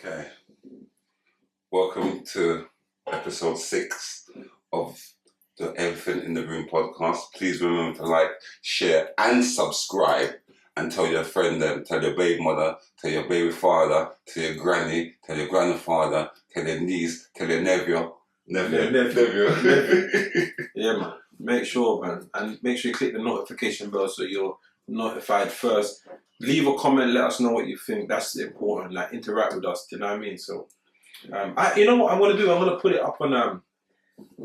Okay. Welcome to episode 6 of the Elephant in the Room podcast. Please remember to like, share, and subscribe. And tell your friend them, tell your baby mother, tell your baby father, tell your granny, tell your grandfather, tell your niece, tell your nephew. Yeah, man. Make sure, man. And make sure you click the notification bell so you're notified first. Leave a comment, let us know what you think. That's important. Like, interact with us. Do you know what I mean? So, you know what I'm going to do? I'm going to put it up on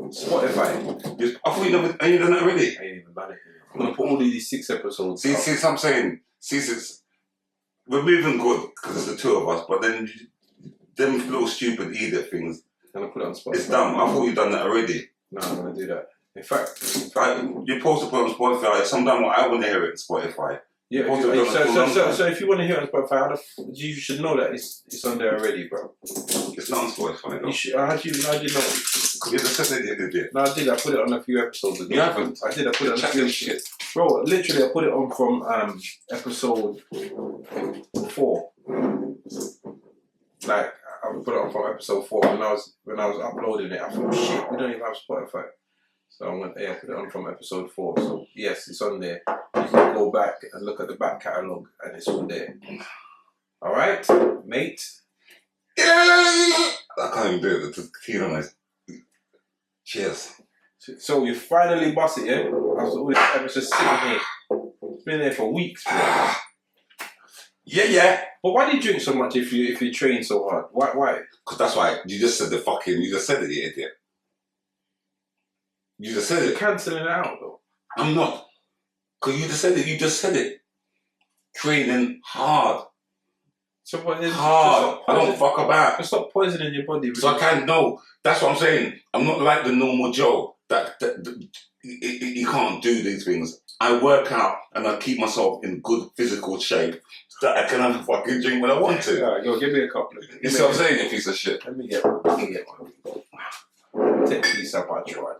Spotify. I thought you done that already. I ain't even done it. I'm going to put all these 6 episodes See, so I'm saying, we're moving good because it's the two of us, but then them little stupid idiot things, I'm going to put it on Spotify. it's dumb. I thought you'd done that already. No, I'm going to do that. In fact, you're supposed to put it on Spotify. Sometimes I want to hear it on Spotify. Yeah, so if you want to hear it on Spotify, you should know that it's on there already, bro. It's not on Spotify, though. How do you know? Because you just said it, did you? No, I did. I put it on a few episodes ago. You haven't? I did. I put it on a few shit. Bro, literally, I put it on from episode 4. Like, I put it on from episode 4 when I was uploading it. I thought, shit, we don't even have Spotify. So I put it on from episode 4. So yes, it's on there. You can go back and look at the back catalogue, and it's all there. All right, mate. Yeah, I can't even do it. The tequila nice. Cheers. So you finally bust it, yeah? After all this time, it's just sitting here. It's been there for weeks, bro. Yeah. But why do you drink so much if you train so hard? Why? Because that's why you just said you just said it, you idiot. You just said You're it. cancelling it out, though. I'm not. Because you just said it. Training hard. So what is hard. I don't fuck about. Just stop poisoning your body. So I can't know. That's what I'm saying. I'm not like the normal Joe that he can't do these things. I work out and I keep myself in good physical shape so that I can have a fucking drink when I want to. Alright, yo, give me a couple. You see what I'm saying, you piece of shit? Let me get one. Take a piece up our try.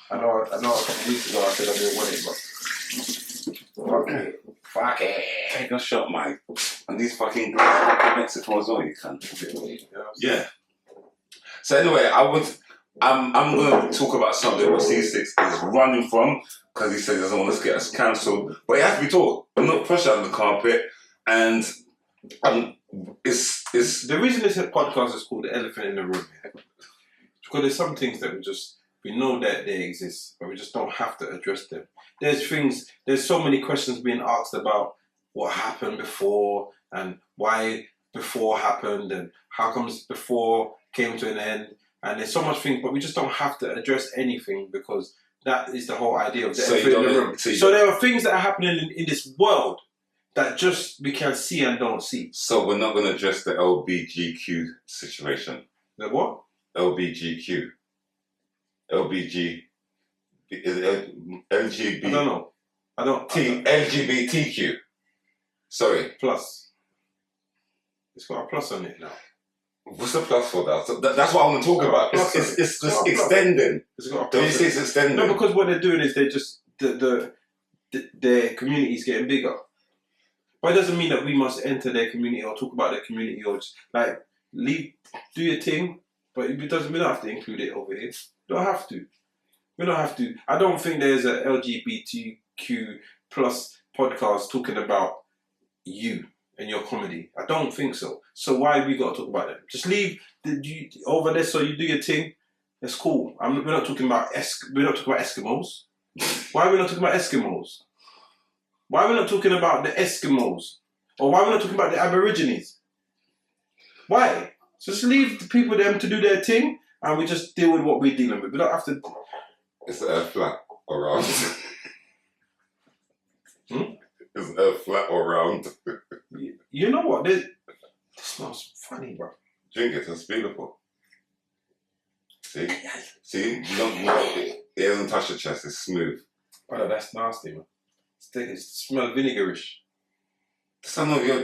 I know a couple of weeks ago I said I didn't want it, but fuck it. Take a shot, mate. And these fucking Mexico as well, you can. Yeah. So anyway, I'm going to talk about something that Ceesix is running from because he said he doesn't want to get us cancelled. But it has to be taught. I'm not pushed out on the carpet, and it's the reason this podcast is called The Elephant in the Room, because there's some things that we know that they exist, but we just don't have to address them. There's so many questions being asked about what happened before and why before happened and how comes before came to an end. And there's so much things, but we just don't have to address anything because that is the whole idea of the elephant in the room. So there are things that are happening in this world that just we can see and don't see. So we're not going to address the LBGQ situation. The what? LBGQ. LBG. LGBT. I don't know. LGBTQ. Sorry. Plus. It's got a plus on it now. What's the plus for that? So that's what I want to talk about. It's just extending. It's got a plus. Don't you say it's extending? No, because what they're doing is they just their community is getting bigger. But it doesn't mean that we must enter their community or talk about their community or just like do your thing. But we don't have to include it over here. We don't have to. We don't have to. I don't think there's a LGBTQ plus podcast talking about you and your comedy. I don't think so. So why we got to talk about them? Just leave over there so you do your thing. That's cool. We're not talking about Eskimos. Why are we not talking about Eskimos? Why are we not talking about the Eskimos? Or why are we not talking about the Aborigines? Why? So just leave the people them to do their thing and we just deal with what we're dealing with. We don't have to... Is the earth flat or round? Is the earth flat or round? You know what? This smells funny, bro. Drink it, it's beautiful. See? You don't it doesn't touch the chest, it's smooth. Oh, that's nasty, man. It smells vinegarish. I'm not your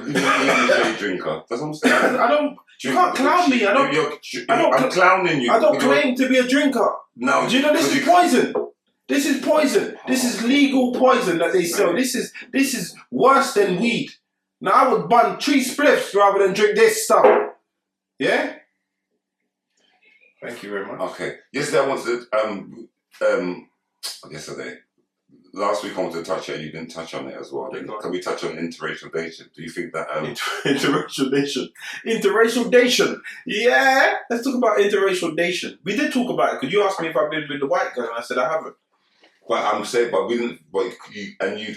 drinker. That's what I'm saying. I don't. You can't clown me. I'm clowning you. I don't claim to be a drinker. No. Do you know this is poison? This is poison. This is legal poison that they sell. This is worse than weed. Now I would bun 3 spliffs rather than drink this stuff. Yeah? Thank you very much. Okay. Yesterday I wanted yesterday. Last week I wanted to touch it and you didn't touch on it as well. Can we touch on interracial dating? Do you think that interracial dating? Interracial dating. Yeah. Let's talk about interracial dating. We did talk about it because you asked me if I've been with the white girl and I said I haven't. But I'm saying, but we didn't. But you,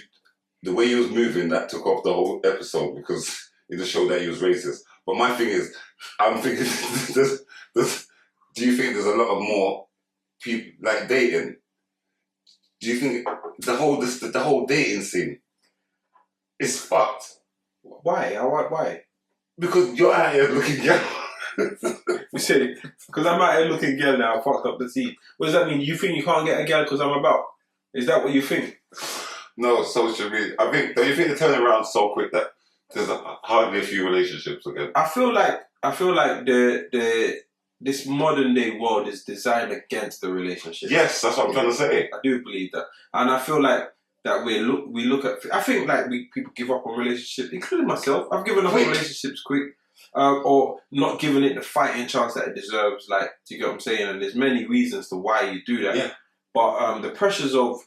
the way you was moving, that took off the whole episode because it just showed that you was racist. But my thing is, I'm thinking, do you think there's a lot of more people like dating? Do you think the whole dating scene is fucked? Why? Why? Because you're out here looking young. You say, because I'm out here looking girl now, I fucked up the scene. What does that mean? You think you can't get a girl because I'm about? Is that what you think? No, social media. I think. Don't you think the turnaround so quick that there's hardly a few relationships again? I feel like this modern day world is designed against the relationship. Yes, that's what I'm trying to say. I do believe that, and I feel like that we look at. I think like people give up on relationships, including myself. I've given up on relationships quick. Or not giving it the fighting chance that it deserves. Like, do you get what I'm saying? And there's many reasons to why you do that. Yeah. But the pressures of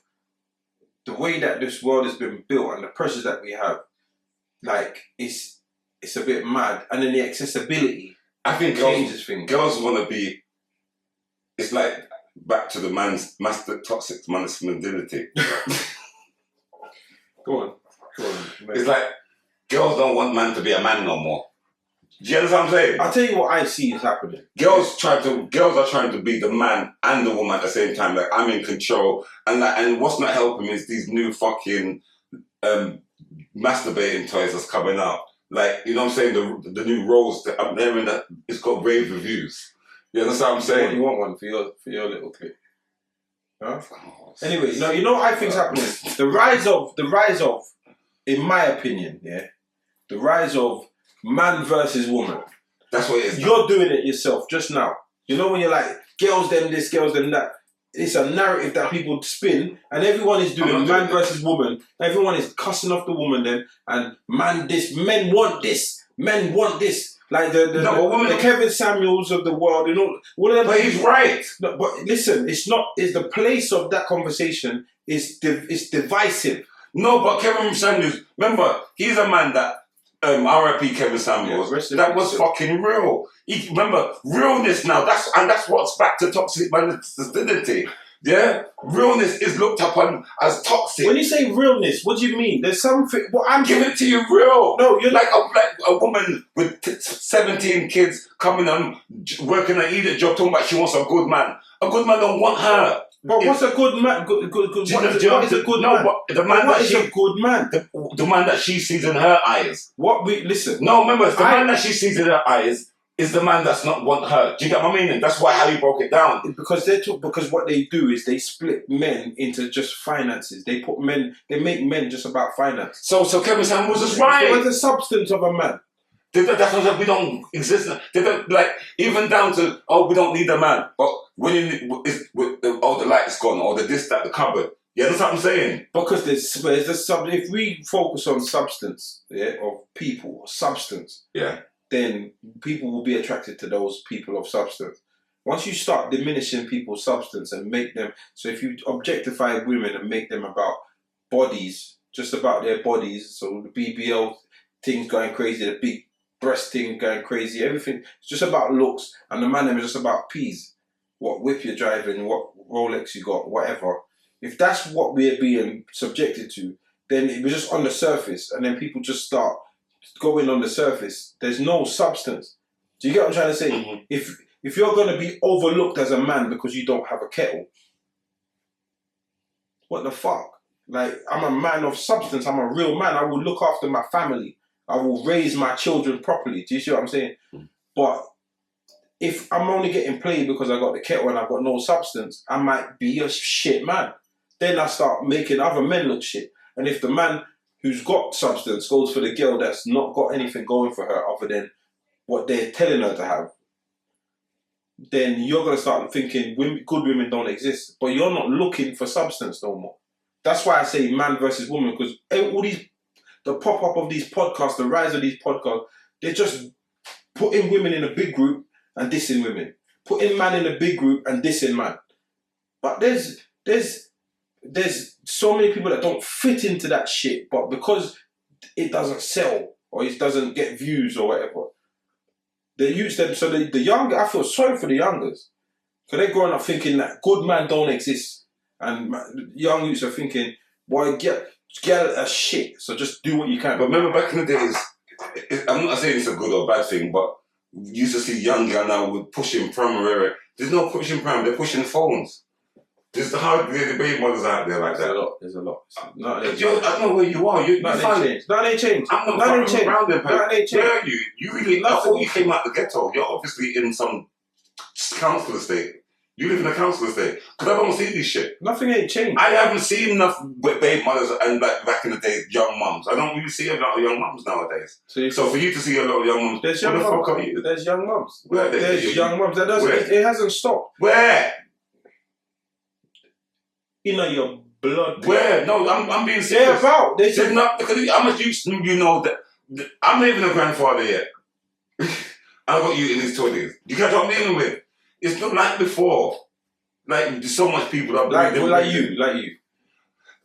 the way that this world has been built and the pressures that we have, like, it's a bit mad. And then the accessibility, I think changes things. Girls want to be. It's like back to the toxic masculinity. Go on. It's like girls don't want man to be a man no more. Do you understand what I'm saying? I'll tell you what I see is happening. Girls are trying to be the man and the woman at the same time. Like, I'm in control, and what's not helping is these new fucking masturbating toys that's coming out. Like, you know what I'm saying? The new rolls that I'm hearing that it's got rave reviews. You understand what I'm saying? You want one for your little clip? Huh? Anyway, no, you know what I think's happening? The rise of, in my opinion, yeah, the rise of man versus woman. That's what it is. You're doing it yourself just now. You know when you're like, girls them this, girls them that. It's a narrative that people spin, and everyone is doing man versus woman. Everyone is cussing off the woman then, and man this, men want this, men want this. Like the Kevin Samuels of the world, you know. But he's right. No, but listen, it's not. It's the place of that conversation is divisive. No, but Kevin Samuels, remember, he's a man that. R.I.P. Kevin Samuels. Yeah, that was fucking real. Remember, realness now. That's what's back to toxic masculinity. Yeah, realness is looked upon as toxic. When you say realness, what do you mean? There's something. Well, I'm giving it to you real. No, you're like a woman with 17 kids coming on working an idiot job, talking about she wants a good man. A good man don't want her. But what's a good man? What is a good man? The man what is a good man? The man that she sees in her eyes. Listen. No, remember, the man that she sees in her eyes is the man that's not want her. Do you get my meaning? That's how you broke it down. Because what they do is they split men into just finances. They make men just about finance. So Kevin Samuels was just right. What's the substance of a man? That's what we don't exist. Like even down to we don't need a man. But when the light's gone or the cupboard. Yeah, that's what I'm saying. Because if we focus on substance, yeah, of people or substance, yeah, then people will be attracted to those people of substance. Once you start diminishing people's substance and make them, so if you objectify women and make them about bodies, just about their bodies, so the BBL thing's going crazy, the big breast thing going crazy, everything, it's just about looks, and the man them is just about peas. What whip you're driving, what Rolex you got, whatever. If that's what we're being subjected to, then it was just on the surface, and then people just start going on the surface. There's no substance. Do you get what I'm trying to say? Mm-hmm. If you're going to be overlooked as a man because you don't have a kettle, what the fuck? Like, I'm a man of substance. I'm a real man. I will look after my family. I will raise my children properly. Do you see what I'm saying? Mm-hmm. But if I'm only getting played because I got the kettle and I've got no substance, I might be a shit man. Then I start making other men look shit. And if the man who's got substance goes for the girl that's not got anything going for her other than what they're telling her to have, then you're going to start thinking good women don't exist. But you're not looking for substance no more. That's why I say man versus woman, because all these the pop-up of these podcasts, the rise of these podcasts, they're just putting women in a big group and dissing women. Putting man in a big group and dissing man. But there's so many people that don't fit into that shit, but because it doesn't sell or it doesn't get views or whatever, they use them. So the younger, I feel sorry for the youngers. Because they're growing up thinking that good man don't exist. And young youths are thinking, boy, get a shit, so just do what you can. But remember back in the days, I'm not saying it's a good or bad thing, but you used to see young girl now with pushing pram. There's no pushing pram, they're pushing phones. There's the baby mothers out there like that. There's a lot. I don't know where you are. Nothing ain't changed. I'm not fucking around them. Where are you? You really, I thought you came out the ghetto. You're obviously in some council estate. You live in a council estate. Because I don't see this shit. Nothing ain't changed. I haven't seen enough baby mothers and like back in the day, young mums. I don't really see a lot of young mums nowadays. So for you to see a lot of young mums, there's young mums. Fuck are you? There's young mums. Where there's young mums. That doesn't. It hasn't stopped. Where? You know your blood. Where? No, I'm being serious. They're about. There's not because how much you know that I'm not even a grandfather yet. I got you in his 20s. You catch what I'm dealing with? It's not like before. Like there's so much people that like you.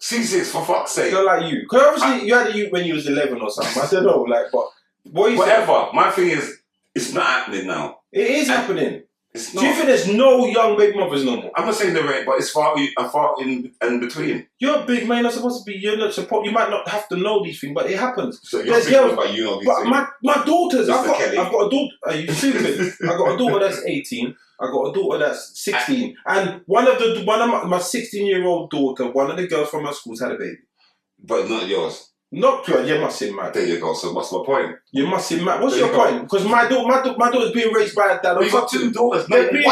Ceesix, for fuck's sake. Not like you. Because obviously you had a youth when you was 11 or something. I don't know, but whatever. My thing is, it's not happening now. It is happening. It's not. Do you think there's no young baby mothers no more? I'm not saying there ain't, but it's far in between. You're a big man. You're not supposed to be. You're not supposed. You might not have to know these things, but it happens. So you're thinking about you know these things. My daughters. I've got a daughter. Are you stupid? I got a daughter that's 18. I got a daughter that's 16, and one of my 16-year-old daughter, one of the girls from my school's had a baby, but not yours. Not yours. You must seem mad. There you go. So what's my point? You must seem mad. What's your point? Because my daughter's being raised by a dad. Well, you got two daughters. They're being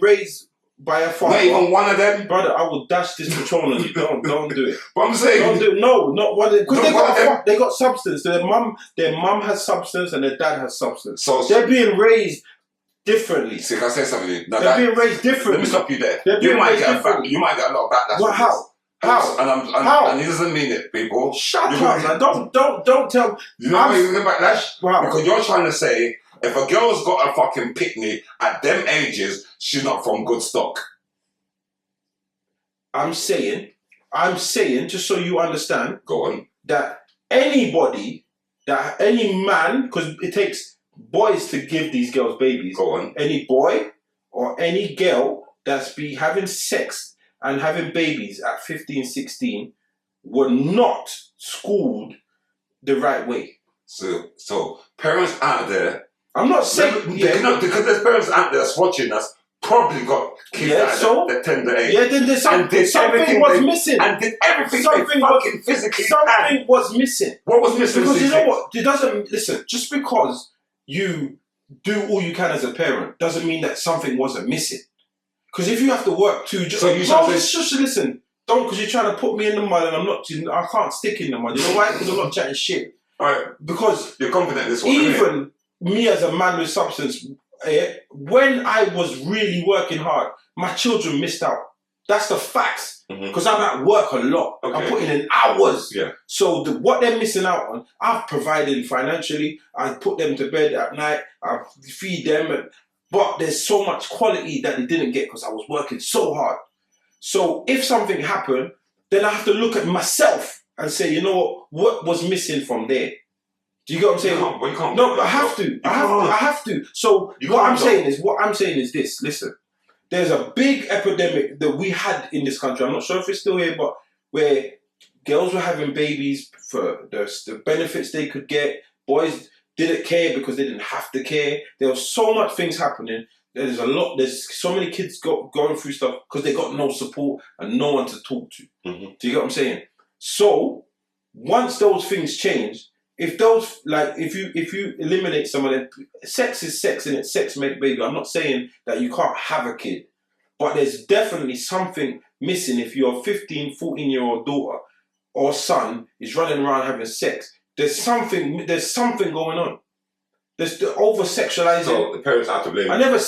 raised by a father. Not even one of them. Brother, I will dash this Patron on you. Don't do it. But I'm saying, don't do it. No, not one. Because they got substance. Their mum has substance and their dad has substance. So they're being raised differently. See, can I say something? Now they're being raised differently. Let me stop you there. You might get a lot of backlash. What? How? And he doesn't mean it, people. Shut up, man. Don't tell. You know why you're going to backlash? Wow. Because you're trying to say, if a girl's got a fucking picnic at them ages, she's not from good stock. I'm saying, just so you understand. Go on. That any man, because it takes boys to give these girls babies. Go on. Any boy or any girl that's be having sex and having babies at 15, 16 were not schooled the right way. So parents out there, I'm not saying because there's parents out there that's watching us probably got kids at the tender age. Yeah, then there's something was missing. And did everything they fucking physically something was missing. What was missing? Because you know what? It doesn't listen. Just because you do all you can as a parent doesn't mean that something wasn't missing. Because if you have to work too, just listen. Don't, because you're trying to put me in the mud, and I can't stick in the mud. You know why? Because I'm not chatting shit. All right. Because you're confident in this one. Even me as a man with substance, when I was really working hard, my children missed out. That's the facts. Because I'm at work a lot. Okay. I'm putting in hours. Yeah. So what they're missing out on, I've provided financially. I put them to bed at night. I feed them. But there's so much quality that they didn't get because I was working so hard. So if something happened, then I have to look at myself and say, you know what was missing from there? Do you get what I'm saying? You can't no, I have to. I have to. So what I'm saying is this. Listen, there's a big epidemic that we had in this country. I'm not sure if it's still here, but where girls were having babies for the benefits they could get. Boys didn't care because they didn't have to care. There was so much things happening. There's so many kids going through stuff because they got no support and no one to talk to. Do you get what I'm saying? So once those things change, if you eliminate some of them, sex is sex and it's sex make baby. I'm not saying that you can't have a kid, but there's definitely something missing if your 15, 14-year-old daughter or son is running around having sex. There's something going on. There's the over-sexualizing. So the parents have to blame. I never,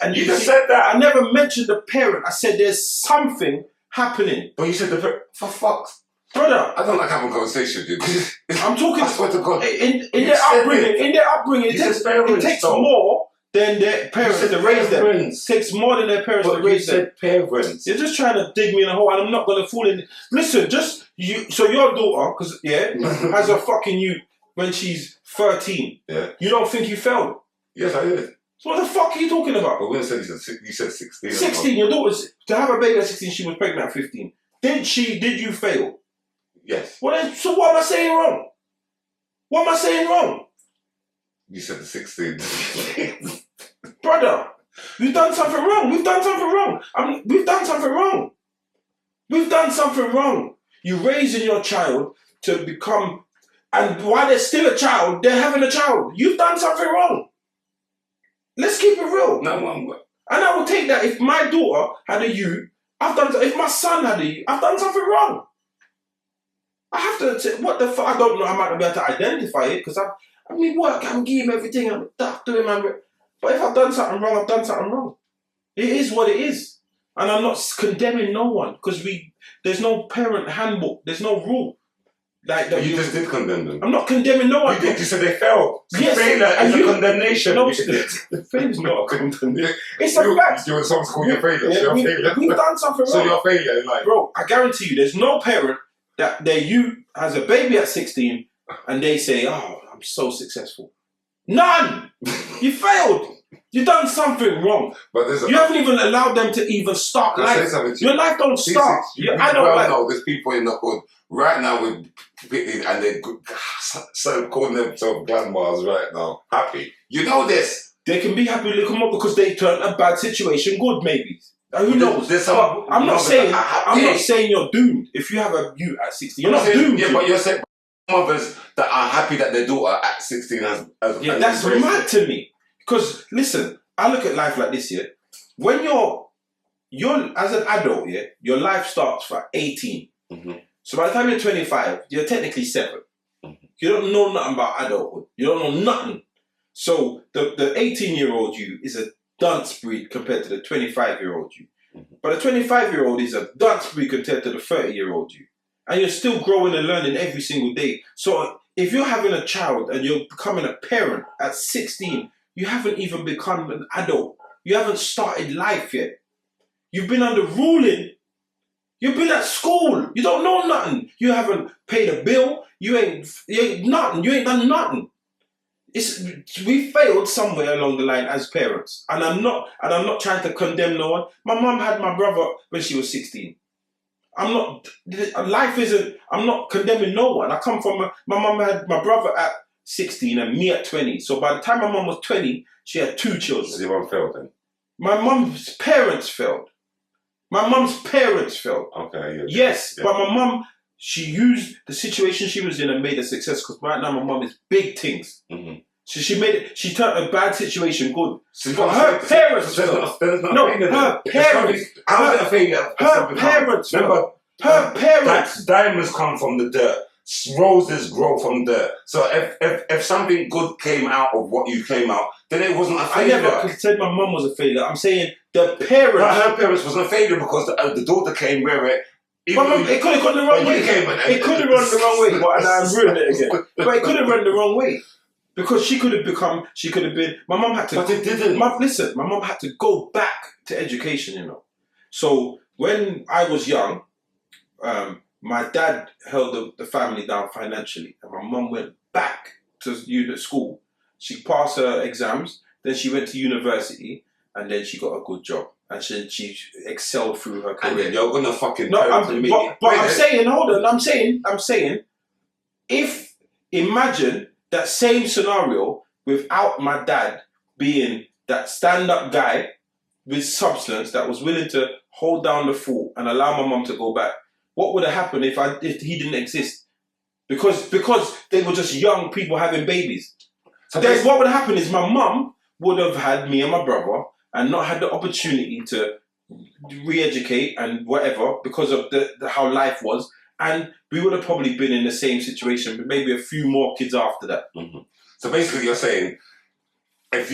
and you just said that. I never mentioned the parent. I said there's something happening. But you said the parent, for fuck's. Brother, I don't like having conversation with you. I'm talking. I swear to God. In their upbringing, it takes more than their parents to raise them. It takes more than their parents to raise them. Parents. You're just trying to dig me in a hole, and I'm not gonna fall in. Listen, just you. So your daughter, has a fucking you when she's 13. Yeah. You don't think you failed? Yes, I did. So what the fuck are you talking about? But when you said 16. 16. Your daughter's to have a baby at 16. She was pregnant at 15. Did you fail? Yes. So what am I saying wrong? What am I saying wrong? You said the 16. Brother, we've done something wrong. We've done something wrong. We've done something wrong. We've done something wrong. You're raising your child to become, and while they're still a child, they're having a child. You've done something wrong. Let's keep it real. No, and I will take that if my daughter had a you, if my son had a you, I've done something wrong. I have to say, what the fuck? I don't know. I might not be able to identify it because I'm giving him everything. I'm doing him. But if I've done something wrong, I've done something wrong. It is what it is. And I'm not condemning no one because there's no parent handbook. There's no rule. Like that. You just did condemn them. I'm not condemning no one. You did. You said they failed. Yes. Failure is a condemnation. No, failure is not a condemnation. It's a fact. You're in some school, you're failure. Yeah, You're a failure. We've done something wrong. So you're a failure in life. Bro, I guarantee you, there's no parent that their you has a baby at 16 and they say, oh, I'm so successful. None! You failed. You've done something wrong. But you haven't even allowed them to even start life. Your life don't start. I don't know. There's people in the hood right now with and they're so calling themselves grandmas right now. Happy. You know this. They can be happy little more because they turned a bad situation good, maybe. Who knows? I'm not saying you're doomed. If you have a you at 16, you're not doomed. Yeah, but you're saying mothers that are happy that their daughter at 16 has that's mad to me. Because listen, I look at life like this, yeah. When you're as an adult, yeah, your life starts for 18. Mm-hmm. So by the time you're 25, you're technically 7. Mm-hmm. You don't know nothing about adulthood. You don't know nothing. So the 18-year-old you is a dunce breed compared to the 25-year-old you. Mm-hmm. But the 25-year-old is a dunce breed compared to the 30-year-old you. And you're still growing and learning every single day. So if you're having a child and you're becoming a parent at 16, you haven't even become an adult. You haven't started life yet. You've been under ruling. You've been at school. You don't know nothing. You haven't paid a bill. You ain't nothing. You ain't done nothing. We failed somewhere along the line as parents. And I'm not trying to condemn no one. My mum had my brother when she was 16. I'm not condemning no one. I come from, my mum had my brother at 16 and me at 20. So by the time my mum was 20, she had 2 children. So your mum failed then? My mum's parents failed. Okay. Yeah. Yes, yeah. But my mum, she used the situation she was in and made a success because right now my mum is big things. Mm-hmm. So she turned a bad situation good. So but her parents failed. Her parents. Diamonds come from the dirt. Roses grow from dirt. So if something good came out of what you came out, then it wasn't a failure. I never said my mum was a failure. I'm saying the parents. Her parents wasn't a failure because the daughter came where it. It could have gone the wrong way. It could have run the wrong way, and I'm ruining it again. But it could have run the wrong way. Because she could have been, my mum had to. But it didn't. My mum had to go back to education, you know. So when I was young, my dad held the family down financially, and my mum went back to school. She passed her exams, then she went to university, and then she got a good job, and she excelled through her career. And then you're gonna fucking but I'm saying, hold on, I'm saying, if imagine that same scenario without my dad being that stand-up guy with substance that was willing to hold down the fort and allow my mum to go back. What would have happened if he didn't exist? Because they were just young people having babies. So what would happen is my mum would have had me and my brother and not had the opportunity to re-educate and whatever because of how life was. And we would have probably been in the same situation, but maybe a few more kids after that. Mm-hmm. So basically, you're saying if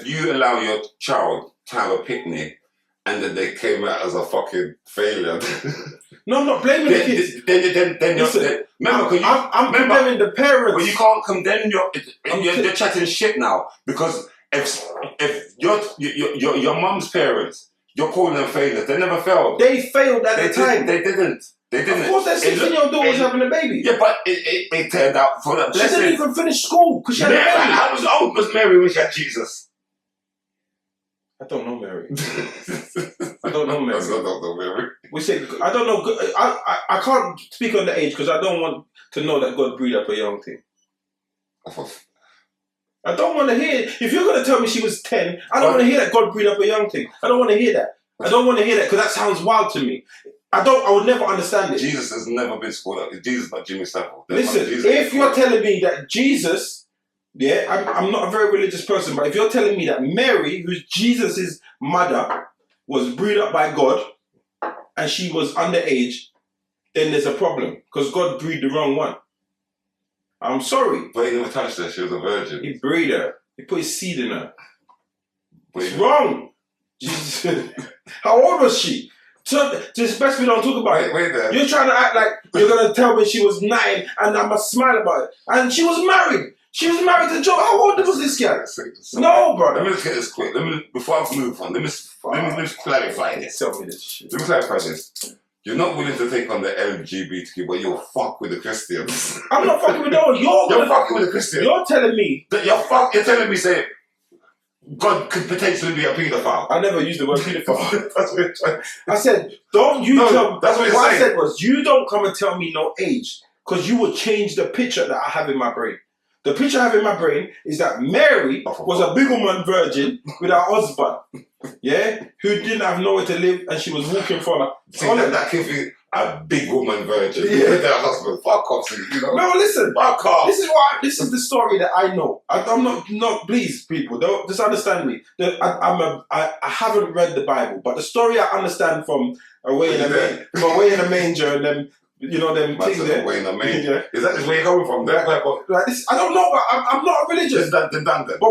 you allow your child to have a picnic and then they came out as a fucking failure. No, I'm not blaming the kids. Then Listen, remember, I'm condemning the parents. But you can't condemn you're chatting shit now, because if your mum's parents, you're calling them failures. They never failed. They failed at the time. They didn't. Of course, that 16-year-old daughter was having a baby. Yeah, but it turned out for that blessing. She didn't even finish school because she had a baby. How old was Mary when she had Jesus? I don't know Mary. I don't know Mary. I don't know Mary. We say I don't know. I can't speak on the age because I don't want to know that God breed up a young thing. I don't want to hear. If you're going to tell me she was 10, I don't want to hear that God breed up a young thing. I don't want to hear that. I don't want to hear that because that sounds wild to me. I would never understand it. Jesus has never been schooled up. Jesus, not Jimmy Savile. Listen, if you're telling me that Jesus, I'm not a very religious person, but if you're telling me that Mary, who's Jesus' mother, was bred up by God and she was underage, then there's a problem because God bred the wrong one. I'm sorry. But he never touched her. She was a virgin. He bred her. He put his seed in her. It's wrong. Jesus. How old was she? So, just best we don't talk about it. Wait there. You're trying to act like you're going to tell me she was 9 and I must smile about it. And she was married. She was married to Joe. How old was this guy? No, brother. Let me just get this quick. Before I move on, let me clarify this. Tell me this shit. Let me clarify this. You're not willing to take on the LGBTQ, but you'll fuck with the Christians. I'm not fucking with no one. You're fucking with the Christians. You're telling me that you're telling me, say, God could potentially be a paedophile. I never used the word paedophile. That's what you're trying. I said, don't you tell me. That's what I said was, you don't come and tell me no age, because you will change the picture that I have in my brain. The picture I have in my brain is that Mary was a big woman virgin with her husband, who didn't have nowhere to live, and she was walking from her. See, that could be a big woman virgin with her husband. Fuck off, you know. No, listen. Fuck off. This is the story that I know. I'm not. Please, people, don't just understand me. I haven't read the Bible, but the story I understand from away in a manger and them. You know them things there. Is that where you're coming from? Like this, I don't know, but I'm not religious. But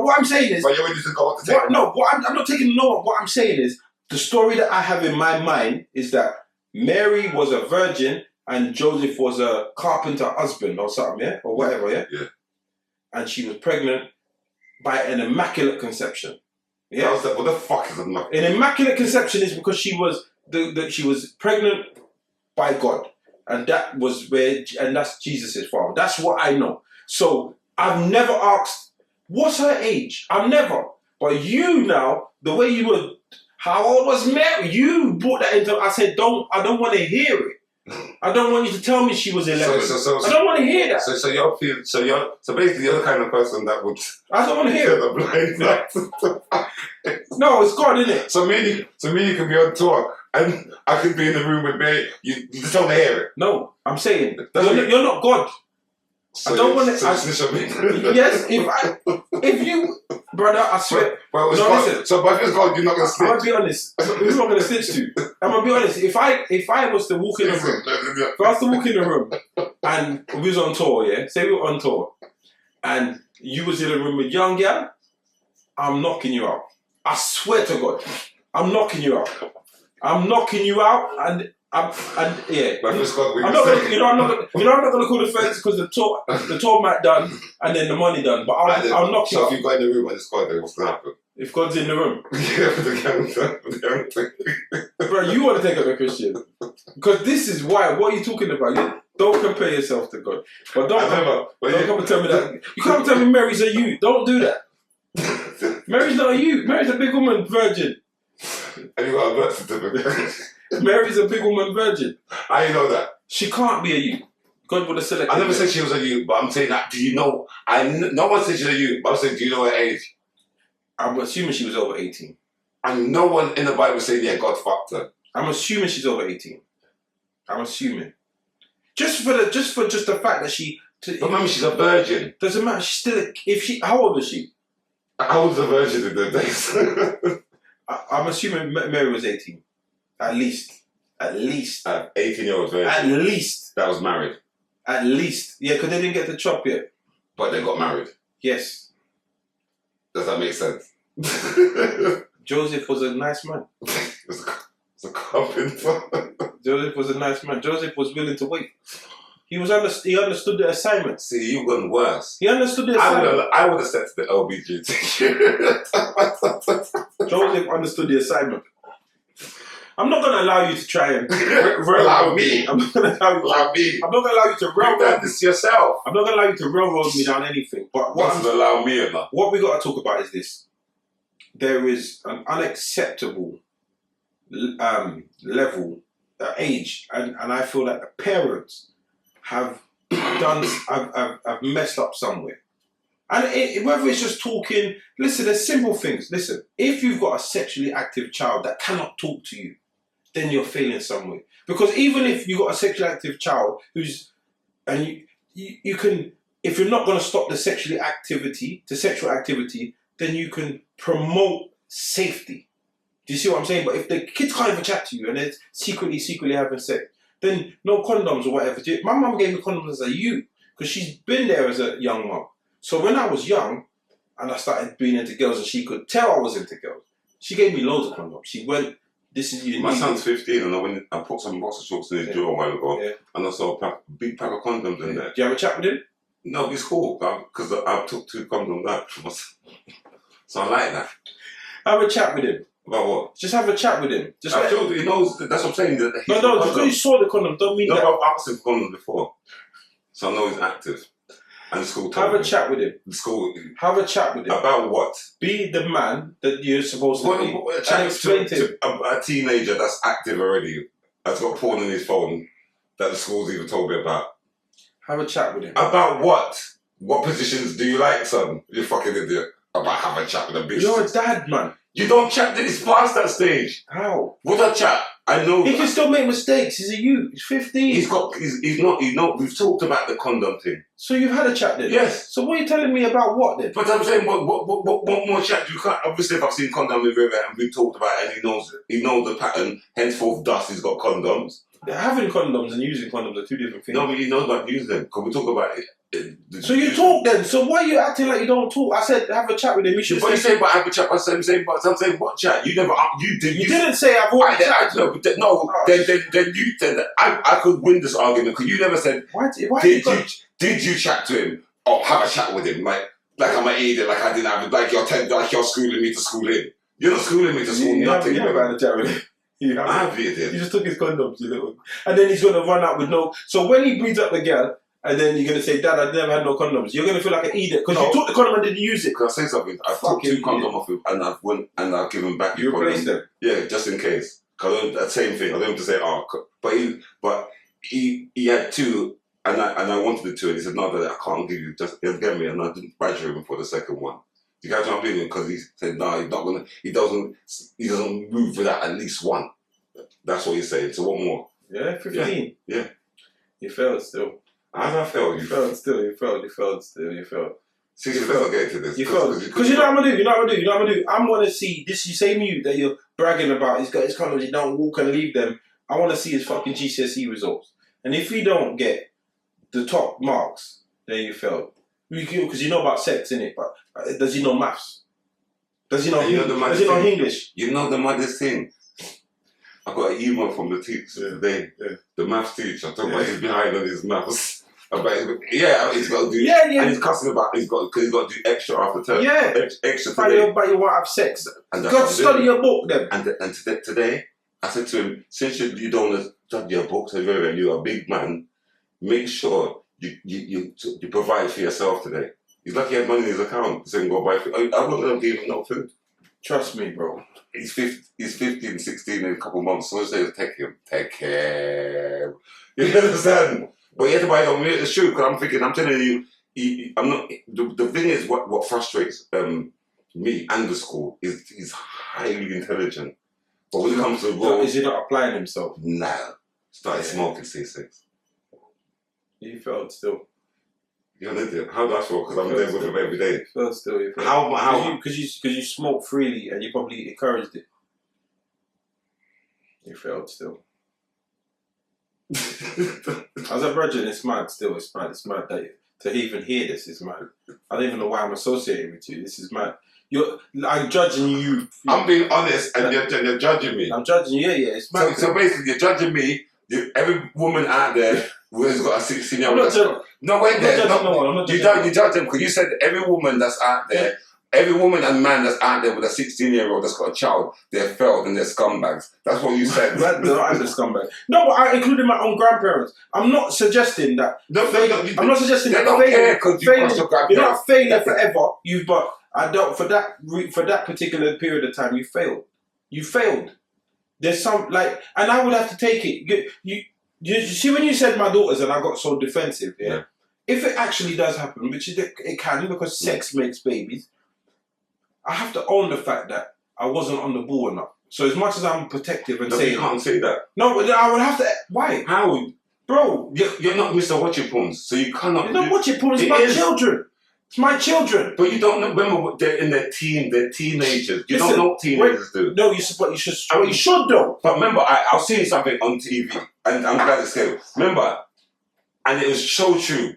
what I'm saying is, but you're ready to go to take. No, I'm not taking no. What I'm saying is, the story that I have in my mind is that Mary was a virgin and Joseph was a carpenter husband or something, or whatever, yeah. And she was pregnant by an immaculate conception. Yeah. What the fuck is immaculate? An immaculate conception is because she was she was pregnant by God. And that was and that's Jesus' father. That's what I know. So I've never asked, what's her age? I've never. But you now, the way you were, how old was Mary? You brought that into, I said, I don't want to hear it. I don't want you to tell me she was 11. I don't want to hear that. So basically you're the kind of person that would. I don't want to hear it. No, it's God, isn't it? So me you can be on tour and I could be in the room with me. You just don't hear it. No, I'm saying you're not God. So I don't want to. Yes, if you, brother, I swear. Well, listen. So, but if it's God, you're not gonna snitch. I'm gonna be honest. Who's not gonna snitch to? I'm gonna be honest. If I was to walk in the room, and we was on tour, say we were on tour, and you was in a room with young girl, I'm knocking you out. I swear to God, I'm knocking you out. I'm knocking you out, and yeah. But if it's God, I'm not gonna call the fence because the tour might done and then the money done. But I'll knock you out. So if you got in the room and it's God, then what's gonna happen? If God's in the room, yeah, bro, you want to take up a Christian because this is why. What are you talking about? You don't compare yourself to God. But don't come and tell me that. You can't tell me Mary's a you. Don't do that. Mary's not a you. Mary's a big woman virgin. And you got a birth certificate. Mary's a big woman virgin. How you know that? She can't be a you. God would have selected. I never said she was a you, but I'm saying that. Do you know? No one said she's a you, but I'm saying, do you know her age? I'm assuming she was over 18. And no one in the Bible said, yeah, God fucked her. I'm assuming she's over 18. I'm assuming. Just for the fact that she. But remember, she's a virgin. Doesn't matter. She's still. How old was she? How old was a virgin in the days? I'm assuming Mary was 18. At least. 18-year-old virgin. At least. That was married. At least. Yeah, because they didn't get the chop yet. But they got married. Yes. Does that make sense? Joseph was a nice man. He was a It's a carpenter. Joseph was a nice man. Joseph was willing to wait. He understood the assignment. See, you've gone worse. He understood the assignment. I would have said to the LBG. Joseph understood the assignment. I'm not gonna allow you to try and railroad me. I'm not gonna allow you. I'm not gonna allow you to railroad this yourself. I'm not gonna allow you to railroad me down anything. But allow me enough. What we got to talk about is this. There is an unacceptable level, age, and I feel like the parents have have messed up somewhere. And whether it's just talking, listen, there's simple things. Listen, if you've got a sexually active child that cannot talk to you, then you're failing somewhere. Because even if you've got a sexually active child you can, if you're not going to stop the sexual activity, then you can promote safety. Do you see what I'm saying? But if the kids can't even chat to you and they're secretly having sex, then no condoms or whatever. My mum gave me condoms as a youth because she's been there as a young mum. So when I was young and I started being into girls and she could tell I was into girls, she gave me loads of condoms. She went, this is you. My son's 15 and I put some boxer shorts in his drawer a while ago and I saw a big pack of condoms in there. Do you have a chat with him? No, it's cool because I took 2 condoms out. So I like that. Have a chat with him. About what? Just have a chat with him. Just I told you, he knows, that's what I'm saying. No, just because you saw the condom don't mean that. I've asked him for condoms before. So I know he's active. And the school told Have a chat with him. The school. Have a chat with him. About what? Be the man that you're supposed to be. And explain to him. A teenager that's active already, has got porn on his phone, that the school's even told me about. Have a chat with him. About what? What positions do you like, son? You fucking idiot. About have a chat with a bitch. You're a dad, man. You don't chat till it's past that stage. How? What a chat? I know. He can still make mistakes. He's a youth. He's 15. He's not. We've talked about the condom thing. So you've had a chat then? Yes. So what are you telling me about what then? But I'm saying, what more chat? You can't. Obviously, if I've seen condom with River and we've talked about it, and he knows the pattern. Henceforth, Dusty's got condoms. Having condoms and using condoms are two different things. No, but he knows about using them. Can we talk about it? So you talk then. So why are you acting like you don't talk? I said have a chat with him. You should. What you saying about have a chat? I'm saying what chat? You never. You did. You didn't say I've already chat. No, but no. Then you said I could win this argument because you never said. Why did you chat to him or have a chat with him? Like I'm an idiot. Like I didn't have. Like you're schooling me to school him. You're not schooling me to school nothing. You never had a chat with him. I have idiot. You just took his condoms, you little. And then he's gonna run out with no. So when he breeds up the girl. And then you're going to say, Dad, I never had no condoms. You're going to feel like an idiot because you took the condom and didn't use it. Can I say something? I took 2 condoms off him and I've given back. You replaced them? Yeah, just in case. Cause that same thing. I don't have to say, but he had 2 and I wanted the 2 and he said, no, I can't give you, just get me, and I didn't badger him for the second one. You guys know what I'm doing? Because he said, no, he's not going to, he doesn't move without at least 1. That's what he's saying. So what more? Yeah, 15. Yeah. You failed still. How did I fail? You failed still. You failed. See, let's not get into this. You failed. Because you know what I'm going to do? I'm going to see this same you that you're bragging about. He's got his condoms, he don't walk and leave them. I want to see his fucking GCSE results. And if you don't get the top marks, then you failed. Because you know about sex, innit? But does he know maths? Does he know English? You know the maddest thing? I got an email from the teacher today. Yeah. The maths teacher. Talking about he's behind on his maths. He's got to do. And he's cussing about because he's got to do extra after term. Yeah. Extra today. But you won't have sex. And you got to study your book then. And today, I said to him, since you don't want to study your books and you're a big man, make sure you provide for yourself today. He's lucky he had money in his account. He said, go buy food. I wouldn't have given him no food. Trust me, bro. He's 15, 16 in a couple of months. So I say, take him. You understand? But he had to buy it on me. It's true, because I'm telling you, I'm not. The thing is, what frustrates me and the school is he's highly intelligent. But when it comes to role, is he not applying himself? Nah. Started smoking C6. He failed still. You're an idiot. How do I feel? Because I'm there with him every day. Failed still. You failed. How? Because you smoke freely and you probably encouraged it. You failed still. As a virgin, it's mad still. It's mad that to even hear this is mad. I don't even know why I'm associating with you. This is mad. I'm judging you. I'm being honest, and you're judging me. I'm judging you. Yeah. It's so basically, you're judging me. Every woman out there who has got a 16-year-old. No, wait there. You judge them because you said every woman that's out there. Every woman and man that's out there with a 16-year-old that's got a child, they're failed and they're scumbags. That's what you said. I'm the scumbag. No, but I included my own grandparents. I'm not suggesting that. I'm not suggesting that. They don't care because you cross your grandparents. You're not failing forever. But I don't. For that particular period of time, you failed. You failed. There's some and I would have to take it. You see when you said my daughters and I got so defensive. Yeah. If it actually does happen, which it can because sex makes babies. I have to own the fact that I wasn't on the ball enough. So as much as I'm protective and saying... you can't say that. No, but I would have to... Why? How? Bro. You're not Mr. Watch It Pawns, so you cannot... You're not Watch It Pawns, it's my children. It's my children. But you don't know when they're in their they're teenagers. You don't know what teenagers do. No, you should though. But remember, I was seeing something on TV, and I'm glad it's there. Remember, and it was so true.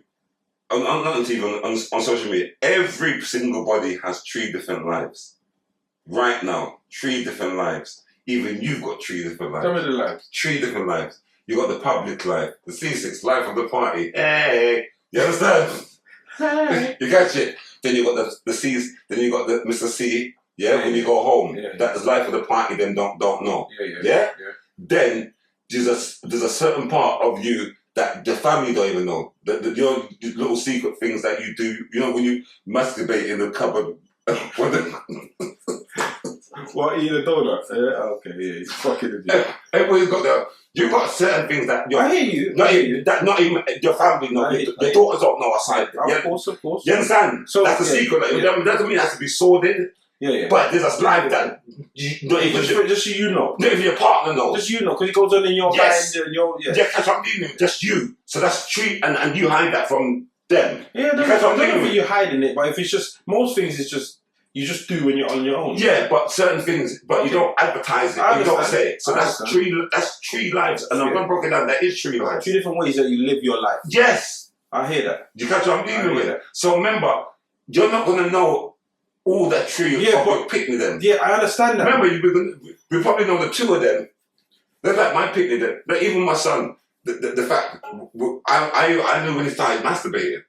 Not on TV, on social media. Every single body has 3 different lives. Right now, 3 different lives. Even you've got 3 different lives. Tell me the lives. 3 different lives. You got the public life, the Ceesix, life of the party. Hey, you understand? Hey. You catch it? Then you got the C's. Then you got the Mr. C. Yeah, when you go home, that is life of the party. Them don't know. Yeah. Then there's a certain part of you that the family don't even know. The little secret things that you do. You know when you masturbate in the cupboard. What, eat a donut? Okay, yeah, he's fucking idiot. Everybody's got that. You've got certain things that I hear you. That not even your family know. Your daughters don't know aside. Of course. You understand? So that's the secret. That doesn't mean it has to be sordid. Yeah. But there's a life that not even just you know. Not even your partner knows. Just you know, because it goes on in your mind and your that's what I'm meaning. Just you. So that's treat and you hide that from them. Yeah, that's what I'm meaning. You're hiding it, but if it's just most things, it's just you just do when you're on your own. Yeah, but certain things, but you don't advertise it. You don't say it. So that's 3 lives, and I'm not broken down. That is 3 lives. 3 different ways that you live your life. Yes, I hear that. You catch what I'm dealing with? So remember, you're not gonna know all that 3 but picnic them. Yeah, I understand that. Remember, we probably know the 2 of them. They're like my picnic. But even my son, the fact I knew when he started masturbating.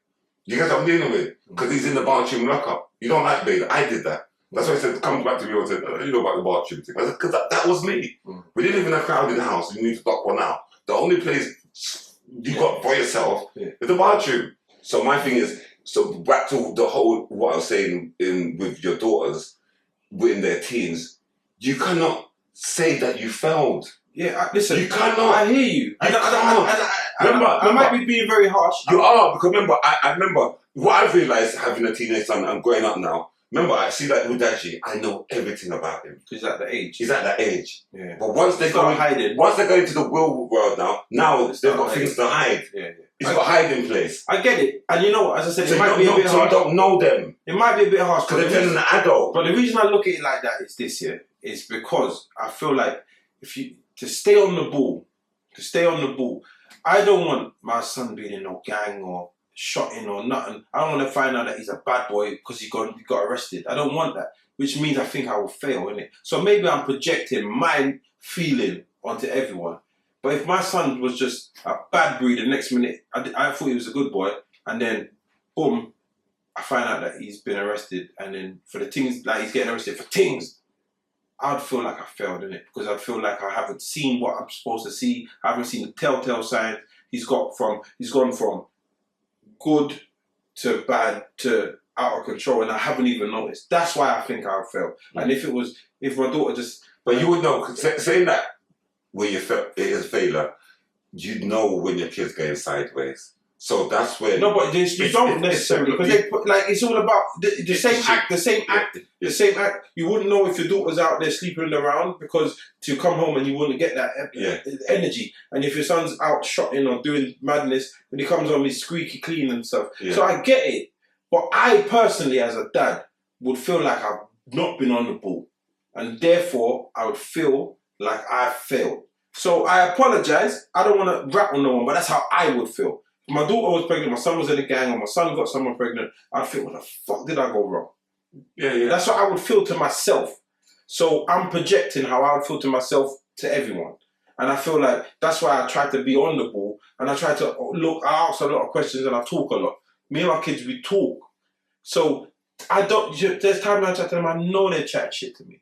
You get what I'm dealing with? Because he's in the bathroom lockup. You don't like bathing. I did that. That's why he said, come back to me and said, you know about the bathroom thing. I said, because that was me. We didn't live in a crowded house. You need to block one out. The only place you got for yourself is the bathroom. So my thing is, so back to the whole, what I was saying with your daughters, in their teens, you cannot say that you failed. Yeah, listen. You cannot. I hear you. Remember, I might be being very harsh. You are, because remember, I remember what I've realised having a teenage son and growing up now. Remember, I see that with Daji, I know everything about him. He's at that age. He's at that age. Yeah. But once they go into the real world now they've got things to hide. Yeah. He's got hiding place. I get it. And you know, as I said, so it might be a bit harsh. You don't know them. It might be a bit harsh. Because they're turning an adult. But the reason I look at it like that is this year. Is because I feel like to stay on the ball, I don't want my son being in no gang or shot in or nothing. I don't want to find out that he's a bad boy because he got arrested. I don't want that, which means I think I will fail, innit? So maybe I'm projecting my feeling onto everyone. But if my son was just a bad breed, the next minute I thought he was a good boy, and then boom, I find out that he's been arrested, and then for the things, like he's getting arrested for things, I'd feel like I failed, innit? Because I'd feel like I haven't seen what I'm supposed to see. I haven't seen the telltale signs. He's gone from good to bad to out of control, and I haven't even noticed. That's why I think I failed. And if my daughter just... But you would know, saying that when you felt it is a failure, you'd know when your kid's going sideways. So that's when... No, but you don't necessarily, because they put, like, it's all about the same act. You wouldn't know if your daughter's out there sleeping around because to come home and you wouldn't get that energy. And if your son's out shotting or doing madness, when he comes home, he's squeaky clean and stuff. Yeah. So I get it. But I personally, as a dad, would feel like I've not been on the ball. And therefore, I would feel like I failed. So I apologize. I don't want to rap on no one, but that's how I would feel. If my daughter was pregnant, my son was in a gang, or my son got someone pregnant, I'd feel, what the fuck did I go wrong? Yeah. That's what I would feel to myself. So I'm projecting how I would feel to myself to everyone. And I feel like that's why I try to be on the ball and I try to I ask a lot of questions and I talk a lot. Me and my kids, we talk. So there's times I chat to them, I know they're chatting shit to me.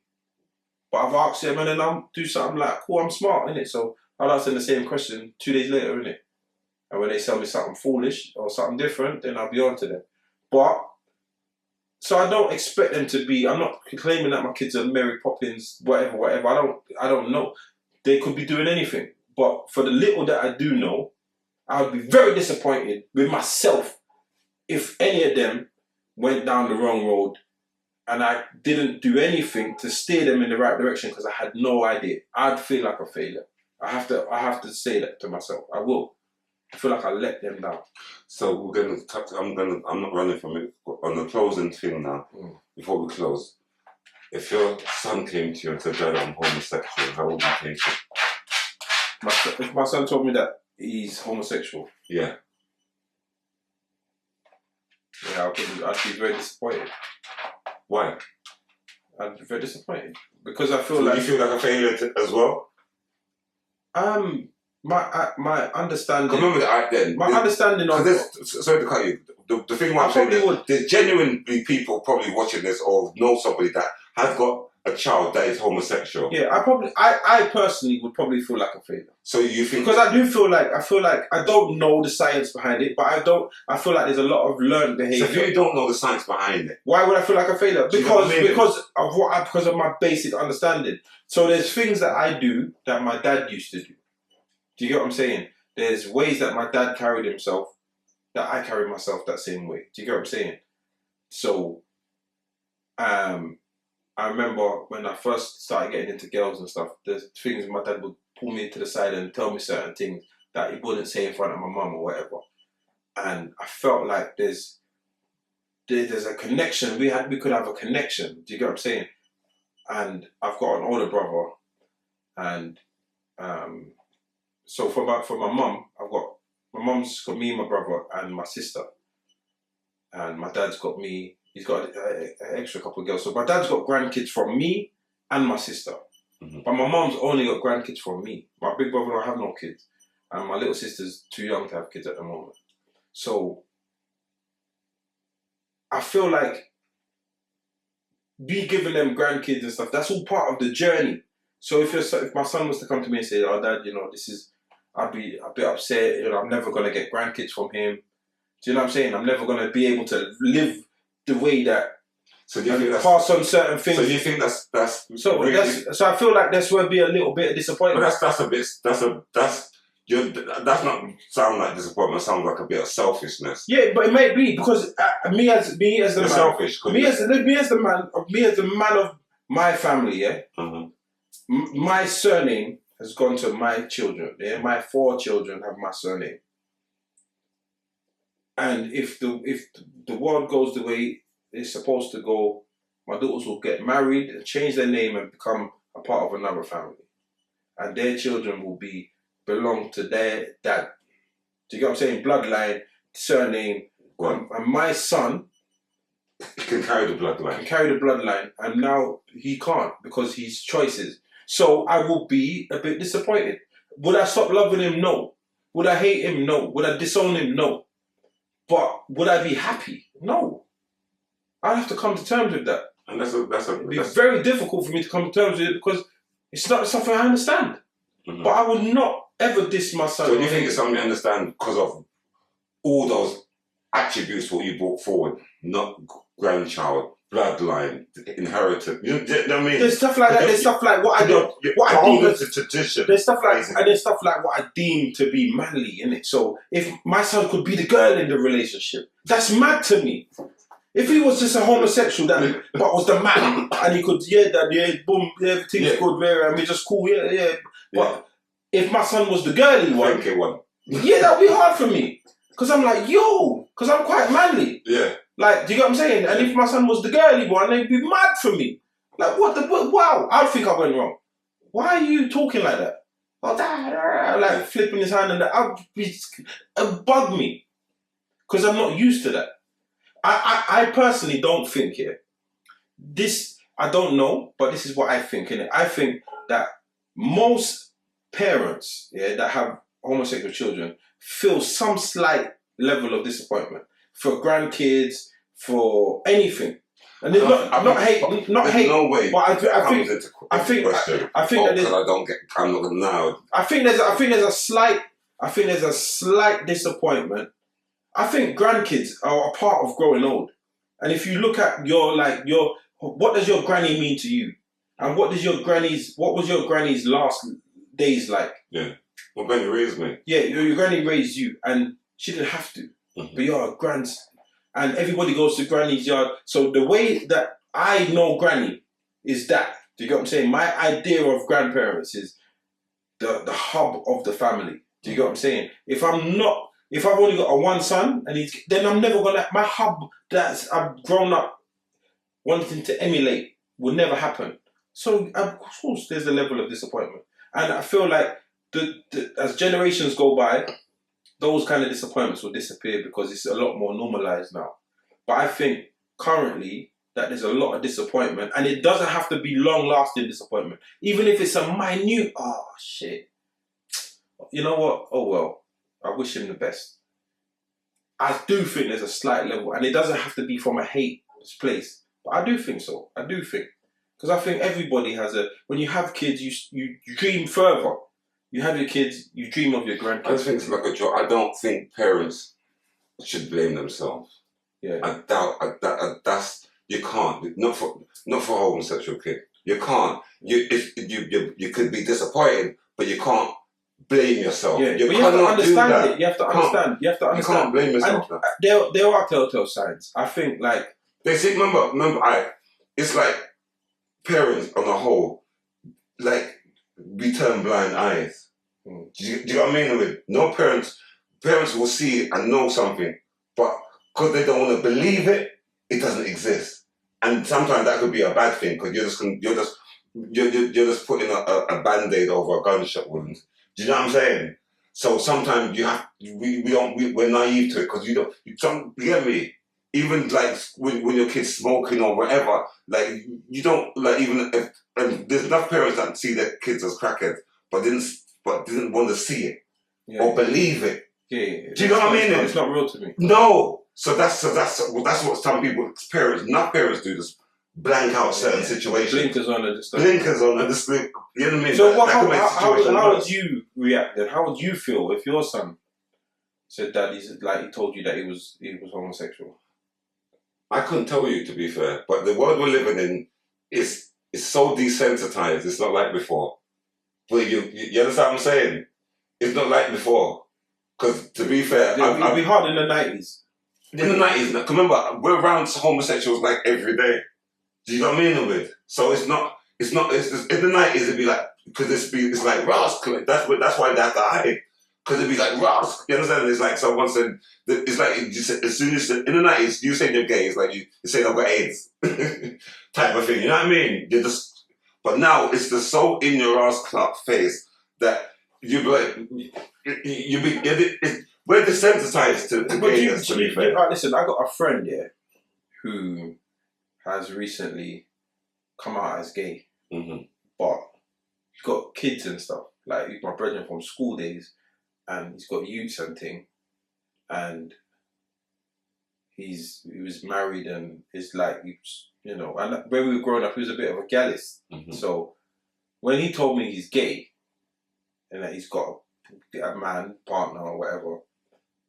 But I've asked them and then I'll do something like, cool, I'm smart, innit? So I'll ask them the same question 2 days later, innit? And when they tell me something foolish or something different, then I'll be on to them. But, so I don't expect them to be, I'm not claiming that my kids are Mary Poppins, whatever. I don't know. They could be doing anything. But for the little that I do know, I would be very disappointed with myself if any of them went down the wrong road and I didn't do anything to steer them in the right direction because I had no idea. I'd feel like a failure. I have to say that to myself. I will. I feel like I let them down. So we're gonna touch. I'm not running from it on the closing thing now. Before we close, if your son came to you and said, "Dad, I'm homosexual," how would you take it? If my son told me that he's homosexual, yeah, I'd be very disappointed. Why? I'd be very disappointed because I feel so like you feel like a failure as well. My understanding. Remember that then. My understanding of. Sorry to cut you. The thing I'm saying is, there's genuinely people probably watching this or know somebody that has got a child that is homosexual. Yeah, I personally would probably feel like a failure. So you think? Because I feel like I don't know the science behind it, but I feel like there's a lot of learned behaviour. So if you don't know the science behind it, why would I feel like a failure? Because of my basic understanding. So there's things that I do that my dad used to do. Do you get what I'm saying? There's ways that my dad carried himself that I carry myself that same way. Do you get what I'm saying? So, I remember when I first started getting into girls and stuff, there's things my dad would pull me to the side and tell me certain things that he wouldn't say in front of my mum or whatever. And I felt like there's a connection. We could have a connection. Do you get what I'm saying? And I've got an older brother, and so for my mum, my mum's got me, my brother, and my sister, and my dad's got me. He's got an extra couple of girls. So my dad's got grandkids from me and my sister, but my mum's only got grandkids from me. My big brother don't have no kids, and my little sister's too young to have kids at the moment. So I feel like me giving them grandkids and stuff, that's all part of the journey. So if my son was to come to me and say, "Oh, Dad, I'd be a bit upset. I'm never gonna get grandkids from him." Do you know what I'm saying? I'm never gonna be able to live the way that. So do you think pass on certain things. So you think that's so really, so I feel like that's where be a little bit of disappointment. But that's not sound like disappointment. It sounds like a bit of selfishness. Yeah, but it may be because me as the man, selfish. Me as the man of my family. Yeah, my surname has gone to my children. Yeah, my 4 children have my surname. And if the world goes the way it's supposed to go, my daughters will get married and change their name and become a part of another family, and their children will belong to their dad. Do you get what I'm saying? Bloodline, surname, and my son can carry the bloodline. And now he can't because he's choices. So I will be a bit disappointed. Would I stop loving him? No. Would I hate him? No. Would I disown him? No. But would I be happy? No. I'd have to come to terms with that. And it'd be very difficult for me to come to terms with it because it's not something I understand. But I would not ever diss my son. So do you think it's something you understand because of all those attributes what you brought forward? Not grandchild, bloodline, inheritance. You know what I mean? There's stuff like that. There's stuff like what I deem as tradition. There's stuff like what I deem to be manly in it. So if my son could be the girl in the relationship, that's mad to me. If he was just a homosexual but was the man and he could boom, everything's good, and we're just cool, But if my son was the girly one, that'd be hard for me. Because I'm like, because I'm quite manly. Yeah. Like, do you get what I'm saying? And if my son was the girly one, they'd be mad for me. Like, wow, I'd think I went wrong. Why are you talking like that? Like flipping his hand and that. It'd bug me. Because I'm not used to that. I personally don't think, this, I don't know, but this is what I think, innit? I think that most parents, that have homosexual children feel some slight level of disappointment for grandkids, for anything. And there's not hate. No way. But I think question. I think that because I don't get. I'm not now. I think there's a slight disappointment. I think grandkids are a part of growing old. And if you look at what does your granny mean to you? And what was your granny's last days like? Yeah. My granny raised me. Yeah, your granny raised you and she didn't have to. Mm-hmm. But you're a grandson. And everybody goes to granny's yard. So the way that I know granny is that. Do you get what I'm saying? My idea of grandparents is the hub of the family. Do you get what I'm saying? If I've only got one son, then I'm never gonna. My hub that I've grown up wanting to emulate will never happen. So of course, there's a level of disappointment, and I feel like as generations go by, those kind of disappointments will disappear because it's a lot more normalized now. But I think currently that there's a lot of disappointment, and it doesn't have to be long-lasting disappointment. Even if it's a minute, oh shit, you know what? Oh well, I wish him the best. I do think there's a slight level, and it doesn't have to be from a hate place. But I do think so. I do think. Because I think everybody has when you have kids, you dream further. You have your kids, you dream of your grandkids. I just think it's like a joke. I don't think parents should blame themselves. Yeah. I doubt that's you can't. Not for a homosexual kid. You can't. You could be disappointed, but you can't blame yourself. Yeah. But you have to understand it. You have to understand. You can't blame yourself. And there are telltale signs. I think they say. Remember, it's like parents on the whole, we turn blind eyes. Do you know what I mean? With no parents will see and know something, but because they don't want to believe it, it doesn't exist. And sometimes that could be a bad thing because you're just putting a band-aid over a gunshot wound. Do you know what I'm saying? So sometimes we're naive to it because you get me. Even when your kid's smoking or whatever, you don't even if and there's enough parents that see their kids as crackheads, but didn't want to see it or believe it. Yeah. Do you know what I mean? It's not real to me. No. So that's what some people, parents, not parents, do. Just blank out certain situations. Blinkers on and just. You know what I mean? So how would you react then? How would you feel if your son said that he told you that he was homosexual? I couldn't tell you, to be fair, but the world we're living in is so desensitized. It's not like before. But you understand what I'm saying? It's not like before. Because to be fair, it'd be hard in the 90s. In the 90s, remember, we're around homosexuals every day. Do you know what I mean with? So it's just, in the 90s it'd be because it's like Ross. That's why they have to hide. Because it'd be like Ross. You understand? It's like someone said. It's like as soon as in the 90s you say you're gay, it's like you say I've got AIDS type of thing. You know what I mean? You're just. But now it's just so in your ass clock face that you be like we're desensitized to gayness. To be fair. Listen, I got a friend who has recently come out as gay, but he's got kids and stuff. He's my brother from school days. And he's got youths and thing, and he was married and it's and when we were growing up he was a bit of a gallus. So when he told me he's gay and that he's got a man partner or whatever,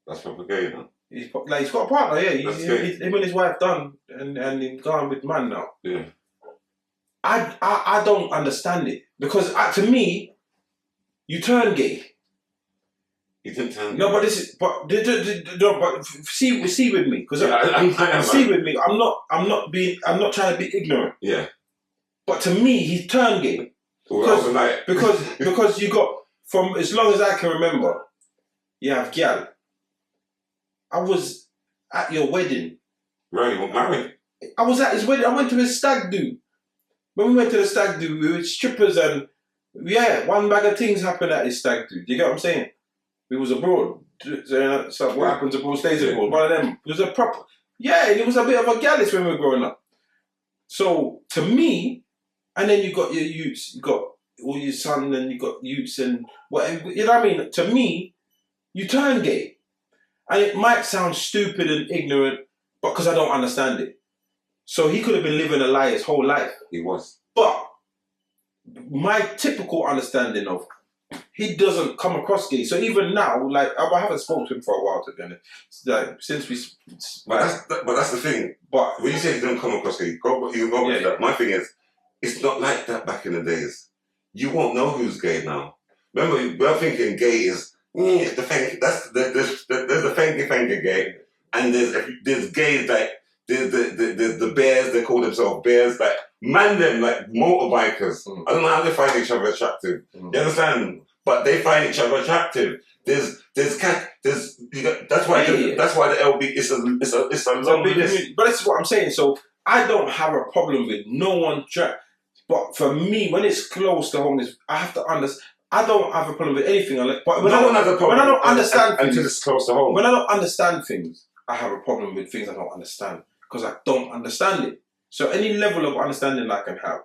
that's proper gay, man. He's got a partner, yeah. Him and his wife done and he's gone with man now. Yeah. I don't understand it because to me, you turn gay. You didn't turn. No, but see with me because see with me. I'm not trying to be ignorant. Yeah. But to me, he turned gay because you got from as long as I can remember, you have gal. I was at your wedding. Right, you got married. I was at his wedding. I went to his stag do. When we went to the stag do, we were strippers and one bag of things happened at his stag do. Do you get what I'm saying? We was abroad. So what happens abroad stays abroad. One of them. It was a proper. Yeah, it was a bit of a gallus when we were growing up. So to me, and then you got your youths, you got all your son, and you got youths and whatever. You know what I mean? To me, you turn gay, and it might sound stupid and ignorant, but because I don't understand it. So he could have been living a lie his whole life. He was. But my typical understanding of he doesn't come across gay. So even now, like I haven't spoken to him for a while, to be honest. Like since we. But that's the thing. But when you say he doesn't come across gay, you go with that. My thing is, it's not like that back in the days. You won't know who's gay now. Remember, we're thinking gay is the fanky. There's the fanky gay, and there's gays like there's the bears. They call themselves bears. Like man, them like motorbikers. I don't know how they find each other attractive. You understand? But they find each other attractive. That's why the LB it's a long list. But this is what I'm saying. So I don't have a problem with no one. But for me, when it's close to home, I have to understand. I don't have a problem with anything. But when I don't understand things, until it's close to home. When I don't understand things, I have a problem with things I don't understand because I don't understand it. So any level of understanding I can have,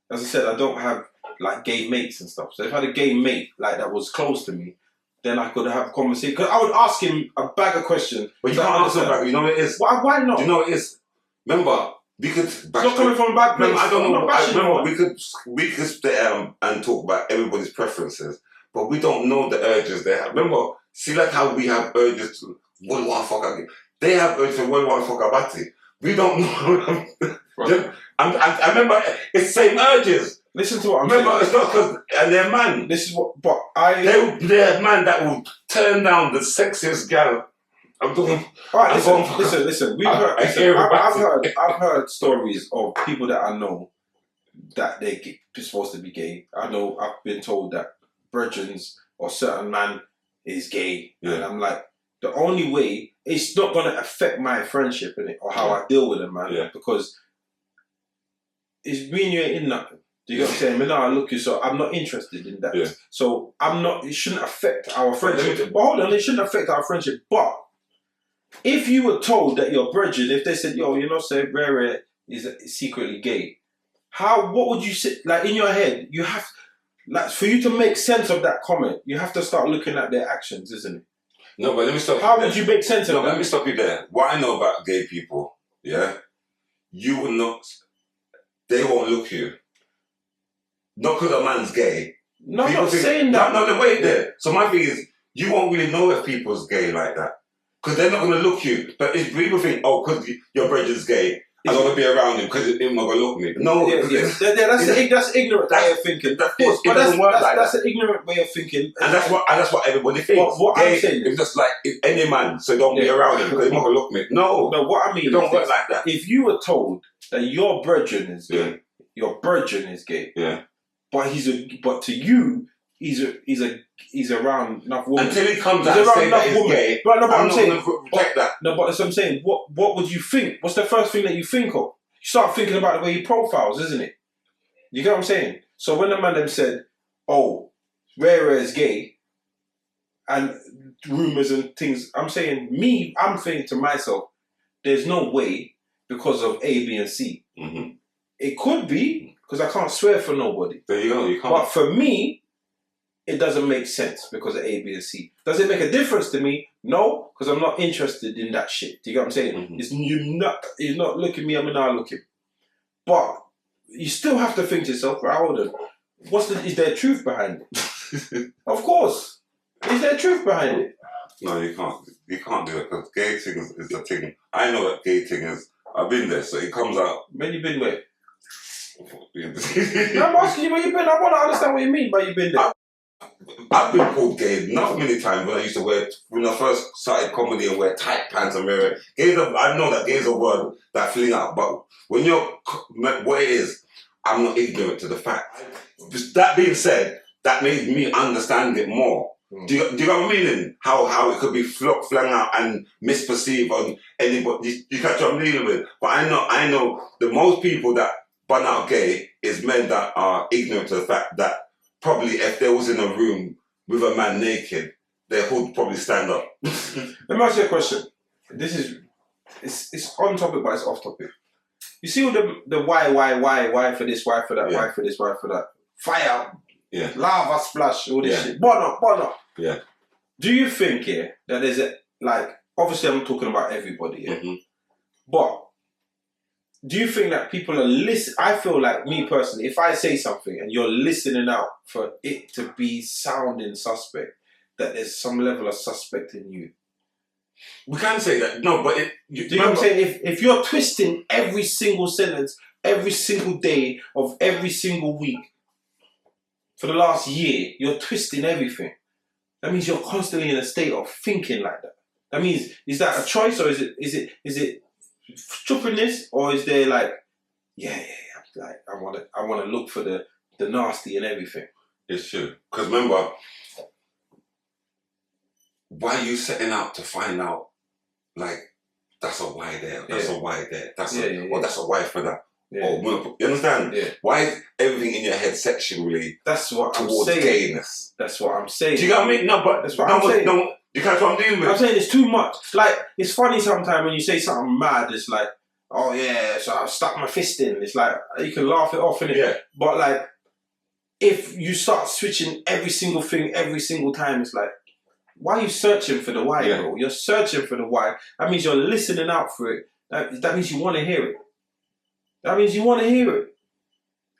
as I said, I don't have like gay mates and stuff. So if I had a gay mate like that was close to me, then I could have a conversation. Because I would ask him a bag of questions. But you can't answer back. You know what it is? Why not? Do you know what it is? Remember. We could. It's not coming from a bad place. I don't know. Remember, we could sit and talk about everybody's preferences, but we don't know the urges they have. Remember, see, like how we have urges to what do I fuck again? They have urges to what do I fuck about it. We don't know. Right. I remember it's the same urges. Listen to what I'm remember, saying. It's not because and they're man. This is what. They're man that will turn down the sexiest gal. I'm talking. All right, listen. I've heard stories of people that I know that they're supposed to be gay. I know I've been told that brethrens or certain man is gay, and I'm like, the only way it's not gonna affect my friendship in it or how I deal with a man because it's me and you ain't in nothing. Do you get what I'm saying? No, look, so I'm not interested in that. Yeah. So I'm not. It shouldn't affect our friendship. But hold on, it shouldn't affect our friendship, but. If you were told that your brethren, if they said, yo, you know, say Rare is secretly gay, what would you say, like in your head, you have, like for you to make sense of that comment, you have to start looking at their actions, isn't it? No, but let me stop. How would you make sense of that? Let me stop you there. What I know about gay people, you will not, they won't look you. Not because a man's gay. No, I'm not saying that. No, wait there. So my thing is, you won't really know if people's gay like that. Because they're not going to look you. But if people think, oh, because your brother's gay, I'm not going to be around him because he's not going to look me. No. That's ignorant way of thinking. That's an ignorant way of thinking. And that's what everybody thinks. What gay, I'm saying is just like any man, so don't be around him because he's not going to look me. No, what I mean it don't work like that. If you were told that your brethren is gay, your brethren is gay, but to you, he's around enough women. Until he comes out and says that he's gay, but I'm not going to protect that. No, but that's what I'm saying. What would you think? What's the first thing that you think of? You start thinking about the way he profiles, isn't it? You get what I'm saying? So when the man them said, oh, Rare is gay, and rumours and things, I'm thinking to myself, there's no way because of A, B, and C. Mm-hmm. It could be, because I can't swear for nobody. There you go, you can't. But for me, it doesn't make sense because of A, B, and C. Does it make a difference to me? No, because I'm not interested in that shit. Do you get what I'm saying? Mm-hmm. You're not looking me, I'm not looking. But you still have to think to yourself, right, hold on. Is there truth behind it? Of course. Is there truth behind it? No, you can't. You can't do it because gay thing is the thing. I know what gay thing is. I've been there, so it comes out. When you been where? I'm asking you where you been. I want to understand what you mean by you been there. I've been called gay not many times when I first started comedy and wear tight pants and wear gays. I know that gays are word that fling out, but when what it is, I'm not ignorant to the fact. That being said, that made me understand it more. Do you get what I mean? How it could be flung out and misperceived on anybody. You catch what I'm dealing with? But I know the most people that burn out gay is men that are ignorant to the fact that probably if they was in a room with a man naked, their hood would probably stand up. Let me ask you a question. It's on topic, but it's off topic. You see all the why for this, why for that, Yeah. why for this, why for that. Fire, Yeah. lava splash, all this Yeah. shit. Burn up. Yeah. Do you think that there's obviously I'm talking about everybody, Mm-hmm. but do you think that people are listening? I feel like, me personally, if I say something and you're listening out for it to be sounding suspect, that there's some level of suspect in you. We can say that. No, but Do you know what I'm saying? If you're twisting every single sentence, every single day of every single week for the last year, you're twisting everything. That means you're constantly in a state of thinking like that. That means, is that a choice, or is it stupidness, or is there like I want to look for the nasty and everything? It's true. Because remember, why are you setting out to find out, like, that's a why there, that's a why there, that's that's a why for that. Yeah. Or, you understand? Yeah. Why is everything in your head sexually That's what towards I'm saying. gayness? That's what I'm saying. Do you get what I mean? No, but that's what I'm saying. No, you catch what I'm dealing with? I'm saying it's too much. Like, it's funny sometimes when you say something mad, it's like, oh yeah, so I stuck my fist in. It's like, you can laugh it off, innit? Yeah. But like, if you start switching every single thing every single time, it's like, why are you searching for the why, bro? You're searching for the why. That means you're listening out for it. That means you want to hear it. That means you want to hear it.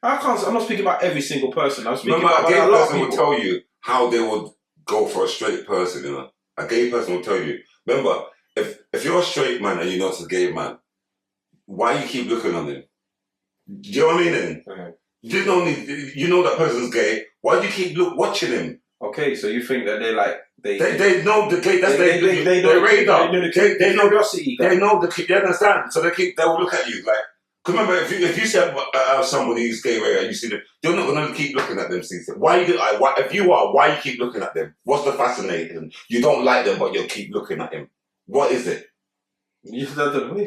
I'm not speaking about every single person. I'm speaking Remember, about a gay a lot of person will people. tell you how they would go for a straight person, you know. A gay person will tell you. Remember, if you're a straight man and you know it's a gay man, why you keep looking on him? Do you know what I mean then? Okay. You know that person's gay, why do you keep watching him? Okay, so you think that they're like... They know the gay, that's they their radar. They know curiosity. They know they understand, so they will look at you like... Cause remember, if you say somebody's gay radar, you see them, you're not going to keep looking at them. If you are, why you keep looking at them? What's the fascinating? You don't like them, but you keep looking at him. What is it? You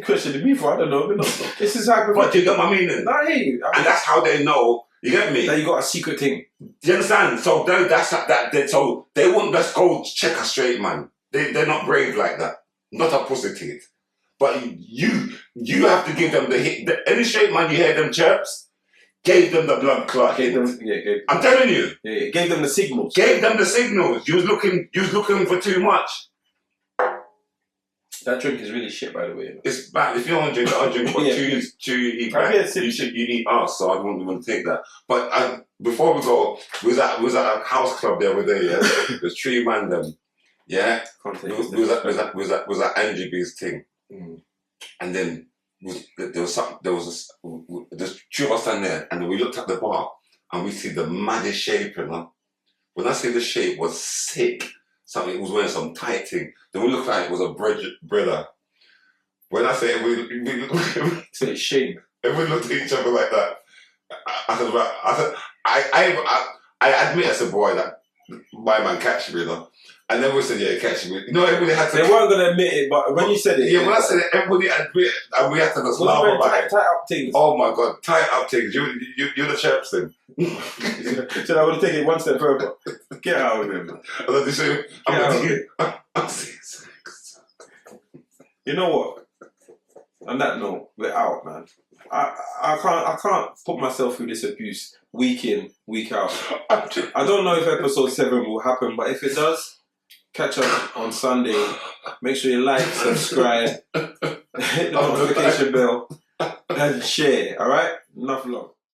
questioned me for, I don't know. This is how... But do you get my meaning? No, I hear you. And that's how they know. You get me? That you got a secret thing. Do you understand? So so they won't just go check a straight man. They're not brave like that. Not a pussy teeth. But you have to give them the hit. Any straight man you hear them chirps, gave them the blood clot. I'm telling you. Yeah, gave them the signals. Gave them the signals. You was looking for too much. That drink is really shit, by the way. It's bad. If you don't drink, I'll drink. But two eat back. You eat us, so I don't want to take that. But before we go, we was at a house club the other day. Yeah, there's 3 man them. Yeah, was that Angie B's thing, and then there's 2 of us stand there, and then we looked at the bar, and we see the maddest shape. You know, when I say the shape was sick. Something, it was wearing some tight thing. Then we looked like it was a brother. When I say so it's shame. If we looked at each other like that, I admit as a boy that my man catch me, you know. And then we said, yeah, catch me. You know, everybody had to. They weren't gonna admit it, but when you said it, when I said it, everybody admit it, and we had to just laugh about it. Tight up things. Oh my god, tight up things. You're the chirps then. So I would take it one step further. Get out of here, man. I'm Ceesix. You know what? On that note, we're out, man. I can't put myself through this abuse week in, week out. I don't know if episode 7 will happen, but if it does, catch up on Sunday. Make sure you like, subscribe, hit the notification bell, and share. All right? Enough love.